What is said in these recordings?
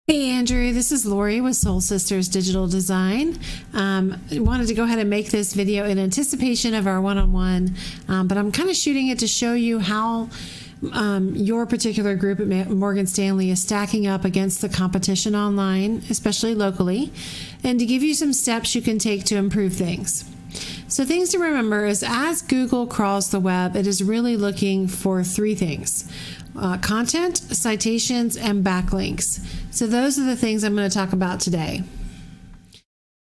Hey Andrew, this is Lori with Soul Sisters Digital Design. I wanted to go ahead and make this video in anticipation of our one-on-one, but I'm kind of shooting it to show you how your particular group at Morgan Stanley is stacking up against the competition online, especially locally, and to give you some steps you can take to improve things. So things to remember is as Google crawls the web, it is really looking for three things: content, citations, and backlinks. So those are the things I'm going to talk about today.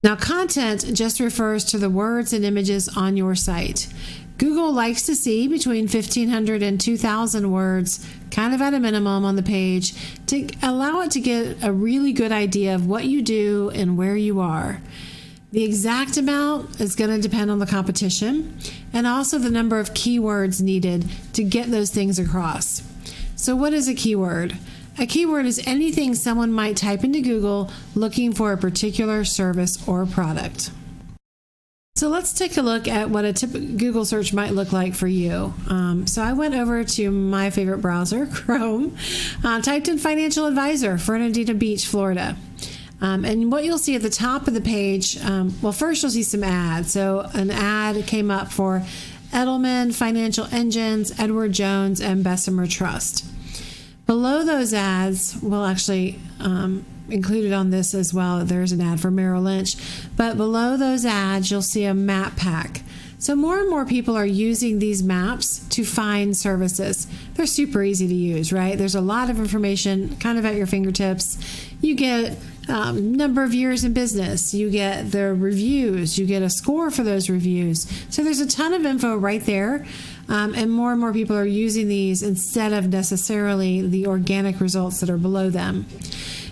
Now, content just refers to the words and images on your site. Google likes to see between 1,500 and 2,000 words, kind of at a minimum on the page, to allow it to get a really good idea of what you do and where you are. The exact amount is going to depend on the competition and also the number of keywords needed to get those things across. So what is a keyword? A keyword is anything someone might type into Google looking for a particular service or product. So let's take a look at what a typical Google search might look like for you. So I went over to my favorite browser, Chrome, typed in financial advisor, Fernandina Beach, Florida. And what you'll see at the top of the page, well, first you'll see some ads. So an ad came up for Edelman, Financial Engines, Edward Jones, and Bessemer Trust. Below those ads, well, actually included on this as well, there's an ad for Merrill Lynch. But below those ads, you'll see a map pack. So more and more people are using these maps to find services. They're super easy to use, right? There's a lot of information kind of at your fingertips. You get number of years in business. You get the reviews. You get a score for those reviews. So there's a ton of info right there. And more people are using these instead of necessarily the organic results that are below them.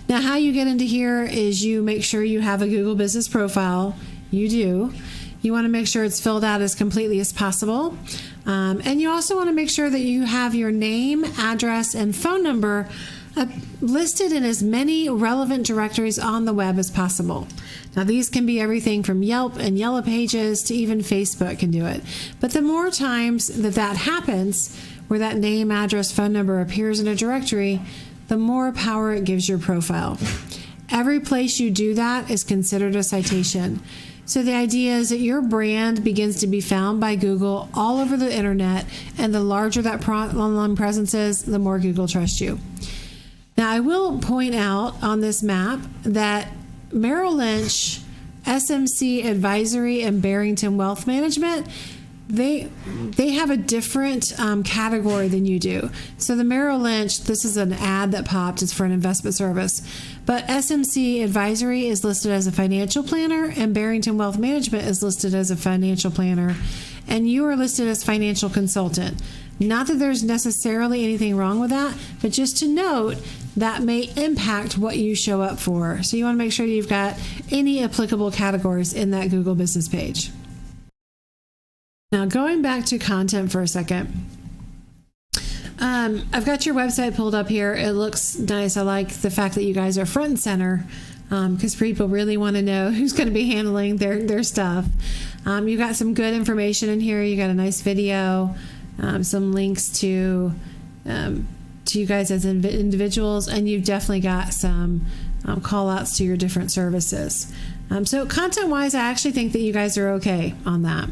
Now, how you get into here is you make sure you have a Google Business profile. You do. You want to make sure it's filled out as completely as possible. And you also want to make sure that you have your name, address, and phone number listed in as many relevant directories on the web as possible. Now, these can be everything from Yelp and Yellow Pages to even Facebook can do it. But the more times that happens, where that name, address, phone number appears in a directory, the more power it gives your profile. Every place you do that is considered a citation. So the idea is that your brand begins to be found by Google all over the internet, and the larger that online presence is, the more Google trusts you. Now, I will point out on this map that Merrill Lynch, SMC Advisory, and Barrington Wealth Management, they have a different category than you do. So the Merrill Lynch, this is an ad that popped, it's for an investment service. But SMC Advisory is listed as a financial planner, and Barrington Wealth Management is listed as a financial planner, and you are listed as financial consultant. Not that there's necessarily anything wrong with that, but just to note that may impact what you show up for. So you want to make sure you've got any applicable categories in that Google business page. Now, going back to content for a second. I've got your website pulled up here. It looks nice. I like the fact that you guys are front and center because people really want to know who's going to be handling their stuff. You've got some good information in here. You got a nice video, some links to you guys as individuals, and you've definitely got some call outs to your different services. So content wise, I actually think that you guys are okay on that.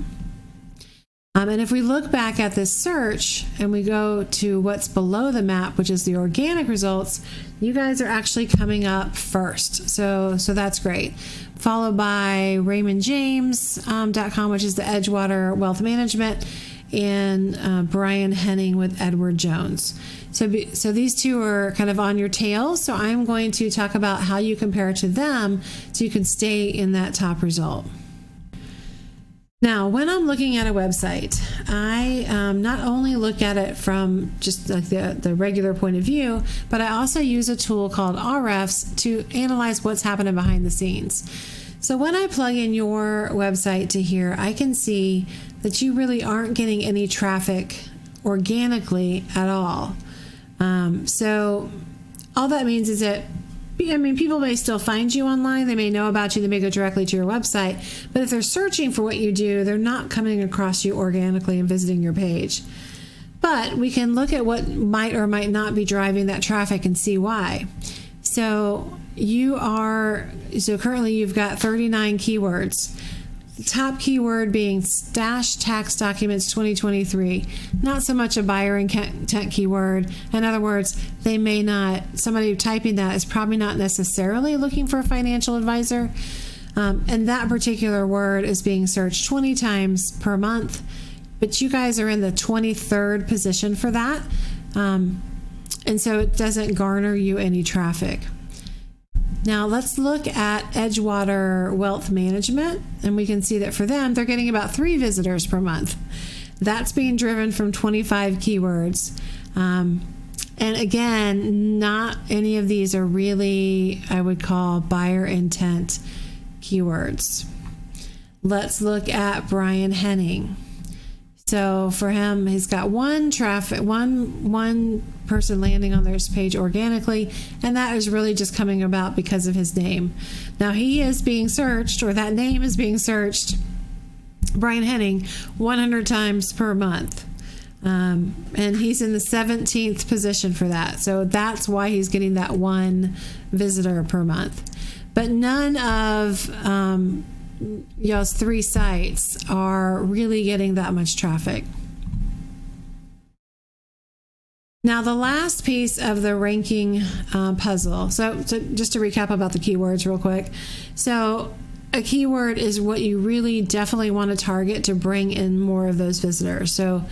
And if we look back at this search and we go to what's below the map, which is the organic results, you guys are actually coming up first. So that's great. Followed by RaymondJames.com, which is the Edgewater Wealth Management, and Brian Henning with Edward Jones. So these two are kind of on your tail. So I'm going to talk about how you compare to them so you can stay in that top result. Now, when I'm looking at a website, I not only look at it from just like the regular point of view, but I also use a tool called RFs to analyze what's happening behind the scenes. So when I plug in your website to here, I can see that you really aren't getting any traffic organically at all. So all that means is that people may still find you online. They may know about you. They may go directly to your website. But if they're searching for what you do, they're not coming across you organically and visiting your page. But we can look at what might or might not be driving that traffic and see why. So currently you've got 39 keywords. Top keyword being stash tax documents 2023. Not so much a buyer intent keyword. In other words, somebody typing that is probably not necessarily looking for a financial advisor. And that particular word is being searched 20 times per month. But you guys are in the 23rd position for that. And so it doesn't garner you any traffic. Now let's look at Edgewater Wealth Management, and we can see that for them, they're getting about 3 visitors per month. That's being driven from 25 keywords. And again, not any of these are really, I would call, buyer intent keywords. Let's look at Brian Henning. So for him, he's got one person landing on their page organically, and that is really just coming about because of his name. Now he is being searched, or that name is being searched, Brian Henning, 100 times per month. And he's in the 17th position for that. So that's why he's getting that 1 visitor per month. But none of y'all's 3 sites are really getting that much traffic. Now, the last piece of the ranking puzzle. So just to recap about the keywords real quick. So a keyword is what you really definitely want to target to bring in more of those visitors. So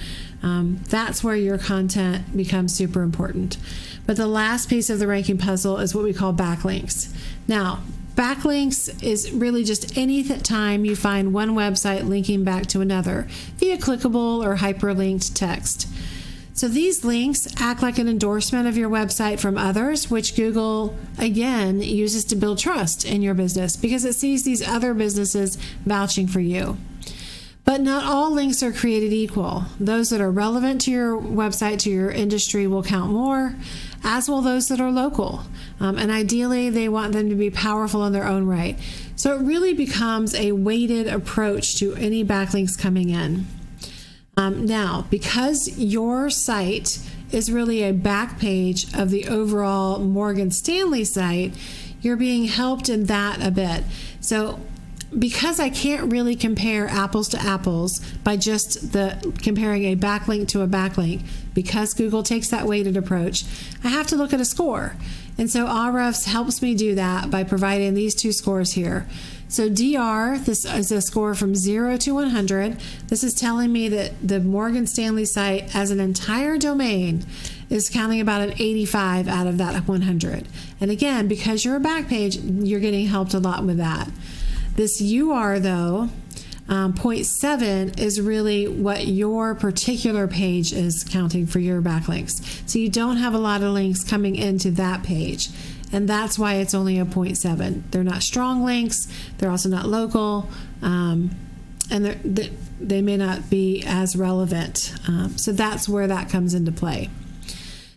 that's where your content becomes super important. But the last piece of the ranking puzzle is what we call backlinks. Now, backlinks is really just any time you find one website linking back to another via clickable or hyperlinked text. So these links act like an endorsement of your website from others, which Google, again, uses to build trust in your business because it sees these other businesses vouching for you. But not all links are created equal. Those that are relevant to your website, to your industry, will count more, as will those that are local. And ideally, they want them to be powerful in their own right. So it really becomes a weighted approach to any backlinks coming in. Now, because your site is really a back page of the overall Morgan Stanley site, you're being helped in that a bit. So because I can't really compare apples to apples by just comparing a backlink to a backlink, because Google takes that weighted approach, I have to look at a score. And so Ahrefs helps me do that by providing these 2 scores here. So DR, this is a score from 0 to 100. This is telling me that the Morgan Stanley site as an entire domain is counting about an 85 out of that 100. And again, because you're a back page, you're getting helped a lot with that. This UR, though, 0.7 is really what your particular page is counting for your backlinks. So you don't have a lot of links coming into that page. And that's why it's only a 0.7. They're not strong links. They're also not local. And they may not be as relevant. So that's where that comes into play.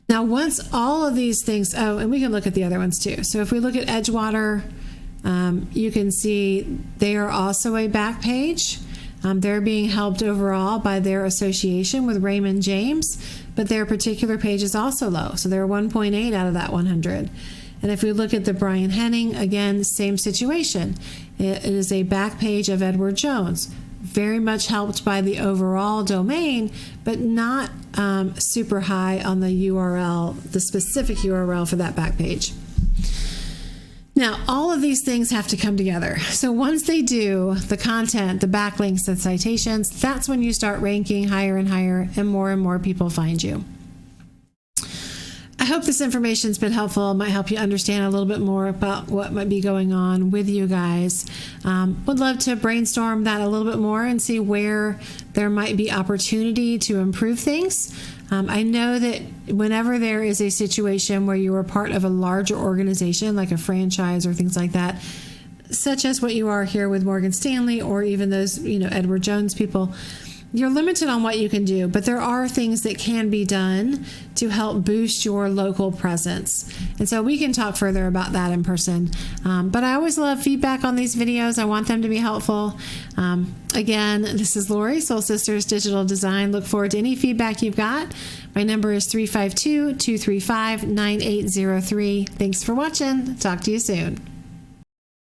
Now, once all of these things, and we can look at the other ones too. So if we look at Edgewater, you can see they are also a back page. They're being helped overall by their association with Raymond James, but their particular page is also low. So they're 1.8 out of that 100. And if we look at the Brian Henning, again, same situation. It is a back page of Edward Jones, very much helped by the overall domain, but not super high on the URL, the specific URL for that back page. Now, all of these things have to come together. So once they do, the content, the backlinks, the citations, that's when you start ranking higher and higher, and more people find you. I hope this information's been helpful. It might help you understand a little bit more about what might be going on with you guys. Would love to brainstorm that a little bit more and see where there might be opportunity to improve things. I know that whenever there is a situation where you are part of a larger organization, like a franchise or things like that, such as what you are here with Morgan Stanley or even those, Edward Jones people, you're limited on what you can do, but there are things that can be done to help boost your local presence. And so we can talk further about that in person. But I always love feedback on these videos. I want them to be helpful. Again, this is Lori, Soul Sisters Digital Design. Look forward to any feedback you've got. My number is 352-235-9803. Thanks for watching. Talk to you soon.